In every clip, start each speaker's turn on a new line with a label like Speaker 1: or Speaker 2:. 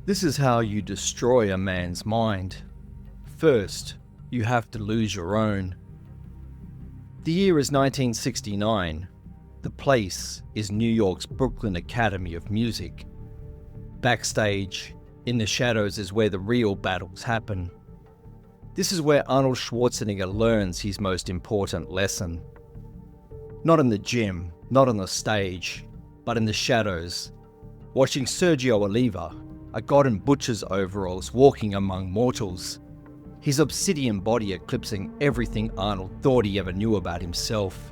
Speaker 1: This is how you destroy a man's mind. First, you have to lose your own. The year is 1969. The place is New York's Brooklyn Academy of Music. Backstage, in the shadows, is where the real battles happen. This is where Arnold Schwarzenegger learns his most important lesson. Not in the gym, not on the stage, but in the shadows, watching Sergio Oliva, a god in butcher's overalls, walking among mortals, his obsidian body eclipsing everything Arnold thought he ever knew about himself.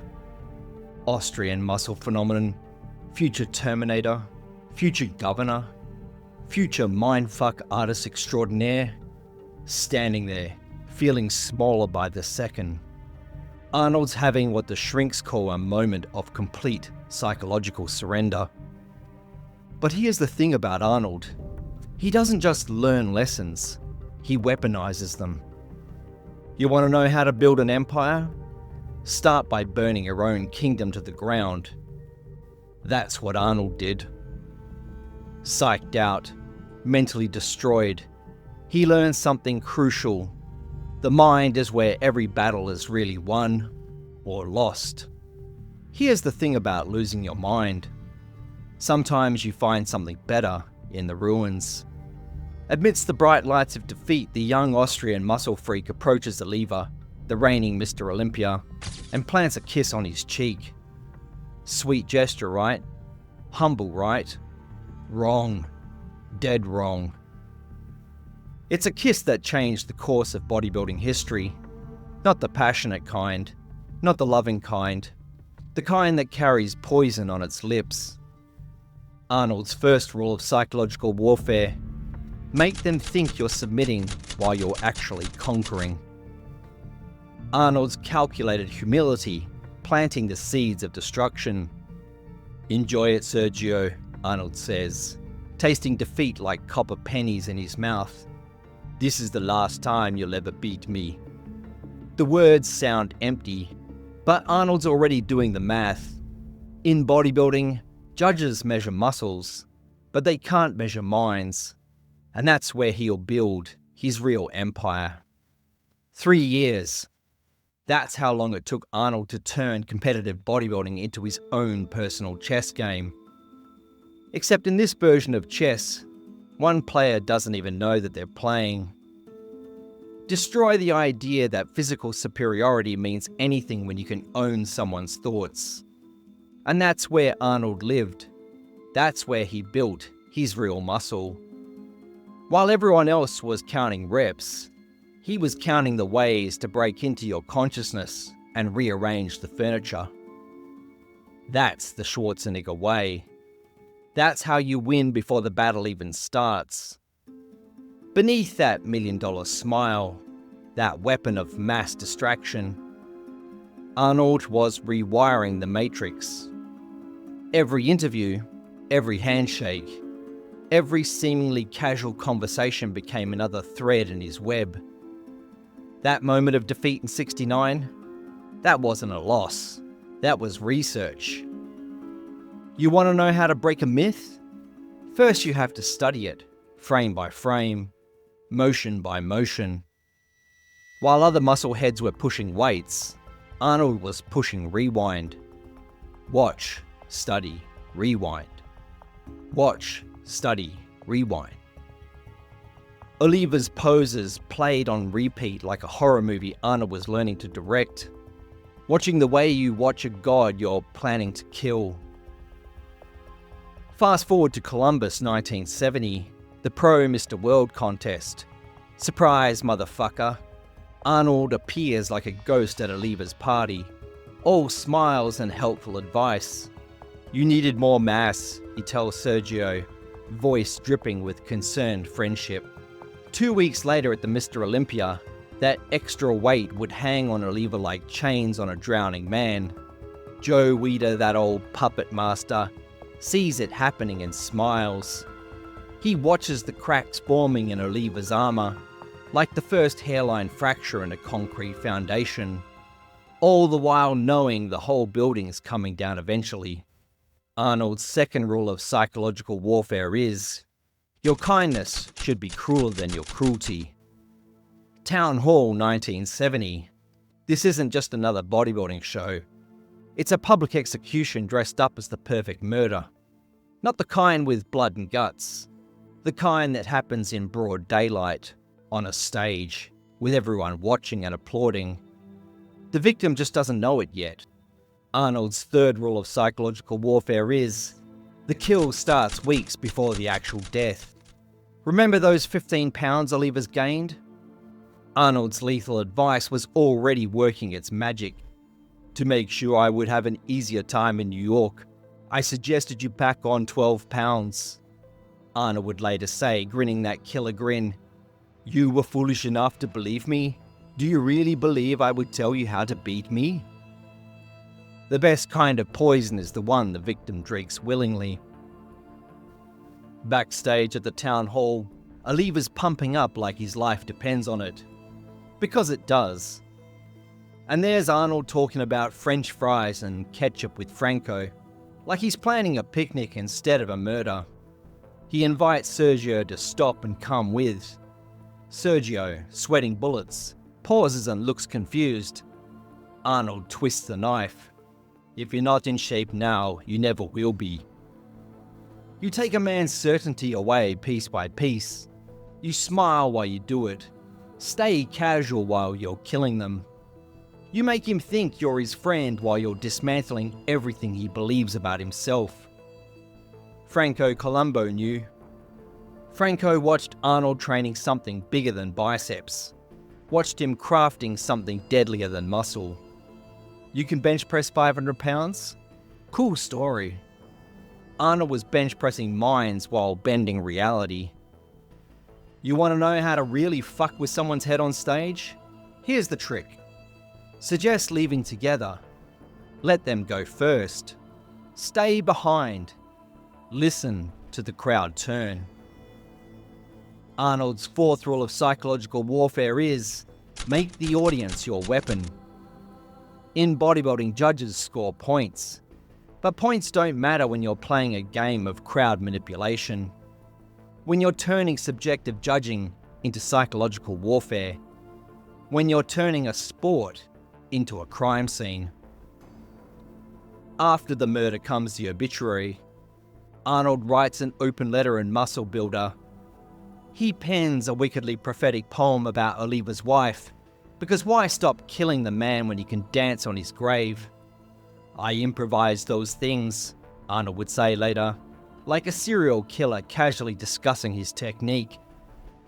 Speaker 1: Austrian muscle phenomenon, future Terminator, future governor, future mindfuck artist extraordinaire, standing there, feeling smaller by the second. Arnold's having what the shrinks call a moment of complete psychological surrender. But here's the thing about Arnold. He doesn't just learn lessons, he weaponizes them. You want to know how to build an empire? Start by burning your own kingdom to the ground. That's what Arnold did. Psyched out, mentally destroyed, he learned something crucial. The mind is where every battle is really won or lost. Here's the thing about losing your mind. Sometimes you find something better in the ruins. Amidst the bright lights of defeat, the young Austrian muscle freak approaches Oliva, the reigning Mr. Olympia, and plants a kiss on his cheek. Sweet gesture, right? Humble, right? Wrong. Dead wrong. It's a kiss that changed the course of bodybuilding history. Not the passionate kind, not the loving kind, the kind that carries poison on its lips. Arnold's first rule of psychological warfare: make them think you're submitting while you're actually conquering. Arnold's calculated humility, planting the seeds of destruction. Enjoy it, Sergio, Arnold says, tasting defeat like copper pennies in his mouth. This is the last time you'll ever beat me. The words sound empty, but Arnold's already doing the math. In bodybuilding, judges measure muscles, but they can't measure minds. And that's where he'll build his real empire. 3 years. That's how long it took Arnold to turn competitive bodybuilding into his own personal chess game. Except in this version of chess, one player doesn't even know that they're playing. Destroy the idea that physical superiority means anything when you can own someone's thoughts. And that's where Arnold lived. That's where he built his real muscle. While everyone else was counting reps, he was counting the ways to break into your consciousness and rearrange the furniture. That's the Schwarzenegger way. That's how you win before the battle even starts. Beneath that $1 million smile, that weapon of mass distraction, Arnold was rewiring the matrix. Every interview, every handshake, every seemingly casual conversation became another thread in his web. That moment of defeat in '69, that wasn't a loss. That was research. You want to know how to break a myth? First you have to study it, frame by frame, motion by motion. While other muscle heads were pushing weights, Arnold was pushing rewind. Watch, study, rewind. Watch, study, rewind. Oliva's poses played on repeat like a horror movie Arnold was learning to direct, watching the way you watch a god you're planning to kill. Fast forward to Columbus 1970, the Pro Mr. World contest. Surprise, motherfucker. Arnold appears like a ghost at Oliva's party, all smiles and helpful advice. You needed more mass, he tells Sergio, voice dripping with concerned friendship. 2 weeks later at the Mr. Olympia, that extra weight would hang on Oliva like chains on a drowning man. Joe Weider, that old puppet master, sees it happening and smiles. He watches the cracks forming in Oliva's armor, like the first hairline fracture in a concrete foundation, all the while knowing the whole building is coming down eventually. Arnold's second rule of psychological warfare is, Your kindness should be crueler than your cruelty. Town Hall 1970. This isn't just another bodybuilding show. It's a public execution dressed up as the perfect murder. Not the kind with blood and guts. The kind that happens in broad daylight, on a stage, with everyone watching and applauding. The victim just doesn't know it yet. Arnold's third rule of psychological warfare is, the kill starts weeks before the actual death. Remember those 15 pounds Oliva's gained? Arnold's lethal advice was already working its magic. To make sure I would have an easier time in New York, I suggested you pack on 12 pounds. Arnold would later say, grinning that killer grin, "You were foolish enough to believe me? Do you really believe I would tell you how to beat me?" The best kind of poison is the one the victim drinks willingly. Backstage at the town hall, Oliva's pumping up like his life depends on it. Because it does. And there's Arnold talking about French fries and ketchup with Franco, like he's planning a picnic instead of a murder. He invites Sergio to stop and come with. Sergio, sweating bullets, pauses and looks confused. Arnold twists the knife. "If you're not in shape now, you never will be." You take a man's certainty away piece by piece. You smile while you do it. Stay casual while you're killing them. You make him think you're his friend while you're dismantling everything he believes about himself. Franco Colombo knew. Franco watched Arnold training something bigger than biceps. Watched him crafting something deadlier than muscle. You can bench press 500 pounds? Cool story. Arnold was bench pressing minds while bending reality. You want to know how to really fuck with someone's head on stage? Here's the trick. Suggest leaving together. Let them go first. Stay behind. Listen to the crowd turn. Arnold's fourth rule of psychological warfare is, make the audience your weapon. In bodybuilding, judges score points. But points don't matter when you're playing a game of crowd manipulation. When you're turning subjective judging into psychological warfare. When you're turning a sport into a crime scene. After the murder comes the obituary. Arnold writes an open letter in Muscle Builder. He pens a wickedly prophetic poem about Oliva's wife, because why stop killing the man when you can dance on his grave? "I improvised those things," Arnold would say later, like a serial killer casually discussing his technique.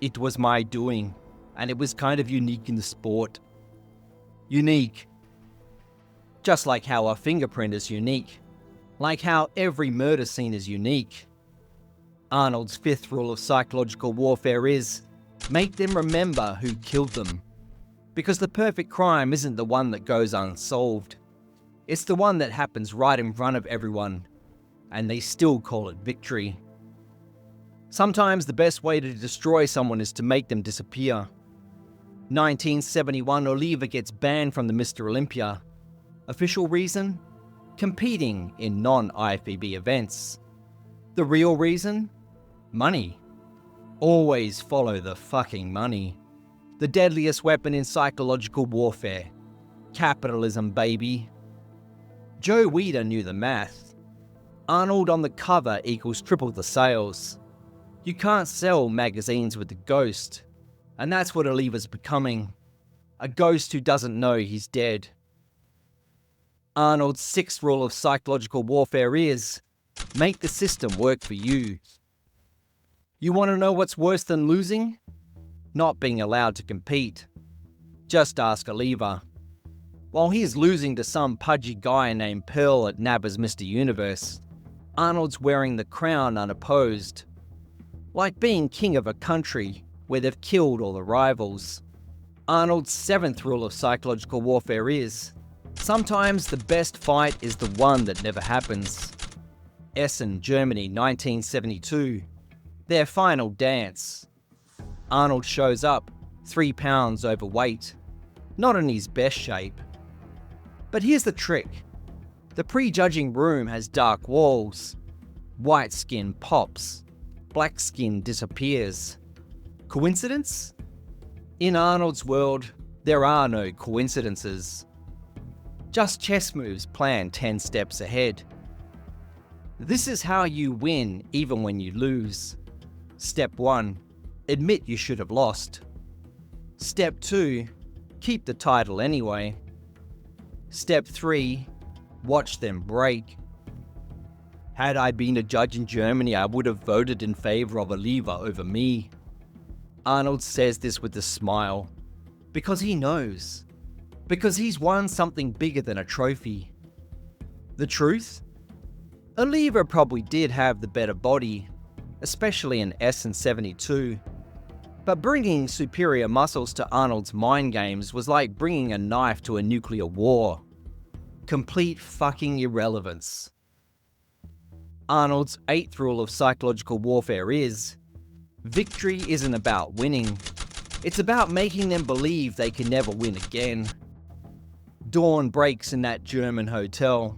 Speaker 1: "It was my doing, and it was kind of unique in the sport." Unique. Just like how a fingerprint is unique. Like how every murder scene is unique. Arnold's fifth rule of psychological warfare is, make them remember who killed them. Because the perfect crime isn't the one that goes unsolved. It's the one that happens right in front of everyone, and they still call it victory. Sometimes the best way to destroy someone is to make them disappear. 1971, Oliva gets banned from the Mr. Olympia. Official reason? Competing in non-IFBB events. The real reason? Money. Always follow the fucking money. The deadliest weapon in psychological warfare. Capitalism, baby. Joe Weider knew the math. Arnold on the cover equals triple the sales. You can't sell magazines with the ghost. And that's what Oliva's becoming. A ghost who doesn't know he's dead. Arnold's sixth rule of psychological warfare is, make the system work for you. You want to know what's worse than losing? Not being allowed to compete. Just ask Oliva. While he's losing to some pudgy guy named Pearl at NABBA's Mr. Universe, Arnold's wearing the crown unopposed. Like being king of a country where they've killed all the rivals. Arnold's seventh rule of psychological warfare is, sometimes the best fight is the one that never happens. Essen, Germany, 1972. Their final dance. Arnold shows up, 3 pounds overweight. Not in his best shape. But here's the trick. The prejudging room has dark walls. White skin pops. black skin disappears. Coincidence? In Arnold's world, there are no coincidences. Just chess moves planned 10 steps ahead. This is how you win even when you lose. Step 1. Admit you should have lost. Step 2. Keep the title anyway. Step 3. Watch them break. Had I been a judge in Germany, I would have voted in favor of Oliva over me. Arnold says this with a smile. Because he knows. Because he's won something bigger than a trophy. The truth? Oliva probably did have the better body, especially in S&72. But bringing superior muscles to Arnold's mind games was like bringing a knife to a nuclear war. Complete fucking irrelevance. Arnold's 8th rule of psychological warfare is, victory isn't about winning. It's about making them believe they can never win again. Dawn breaks in that German hotel.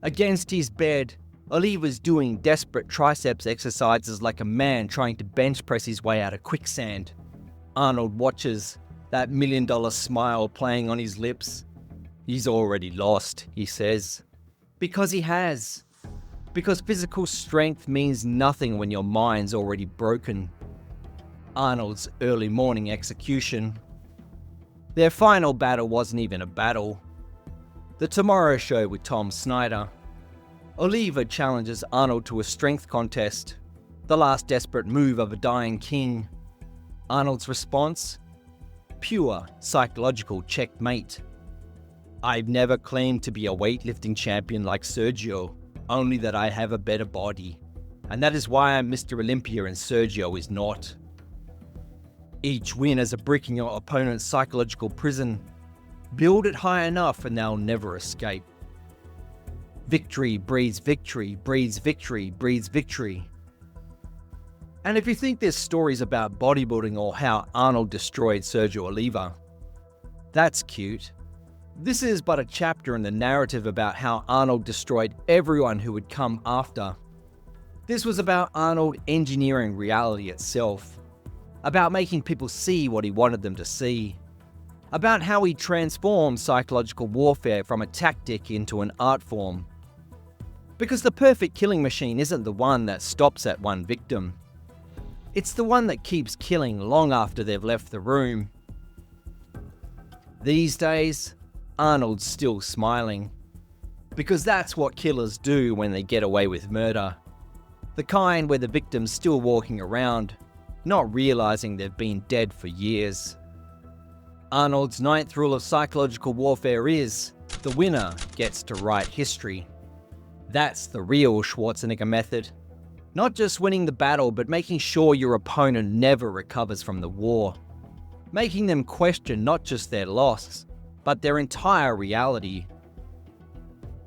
Speaker 1: Against his bed, Oliva's doing desperate triceps exercises like a man trying to bench press his way out of quicksand. Arnold watches, that $1 million smile playing on his lips. He's already lost, he says. Because he has. Because physical strength means nothing when your mind's already broken. Arnold's early morning execution. Their final battle wasn't even a battle. The Tomorrow Show with Tom Snyder. Oliva challenges Arnold to a strength contest, the last desperate move of a dying king. Arnold's response? Pure psychological checkmate. I've never claimed to be a weightlifting champion like Sergio, only that I have a better body. And that is why I'm Mr. Olympia and Sergio is not. Each win is a brick in your opponent's psychological prison. Build it high enough and they'll never escape. Victory breeds victory, breeds victory, breeds victory. And if you think this story's about bodybuilding or how Arnold destroyed Sergio Oliva, that's cute. This is but a chapter in the narrative about how Arnold destroyed everyone who would come after. This was about Arnold engineering reality itself, about making people see what he wanted them to see, about how he transformed psychological warfare from a tactic into an art form. Because the perfect killing machine isn't the one that stops at one victim. It's the one that keeps killing long after they've left the room. These days, Arnold's still smiling. Because that's what killers do when they get away with murder. The kind where the victim's still walking around, not realizing they've been dead for years. Arnold's 9th rule of psychological warfare is, the winner gets to write history. That's the real Schwarzenegger method. Not just winning the battle, but making sure your opponent never recovers from the war. Making them question not just their loss, but their entire reality.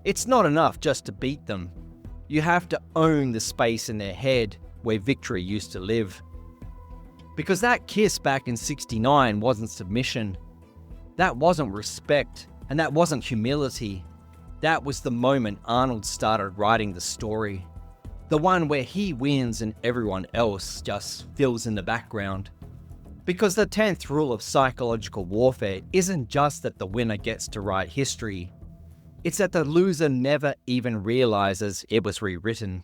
Speaker 1: It's not enough just to beat them. You have to own the space in their head where victory used to live. Because that kiss back in '69 wasn't submission. That wasn't respect, and that wasn't humility. That was the moment Arnold started writing the story. The one where he wins and everyone else just fills in the background. Because the 10th rule of psychological warfare isn't just that the winner gets to write history. It's that the loser never even realizes it was rewritten.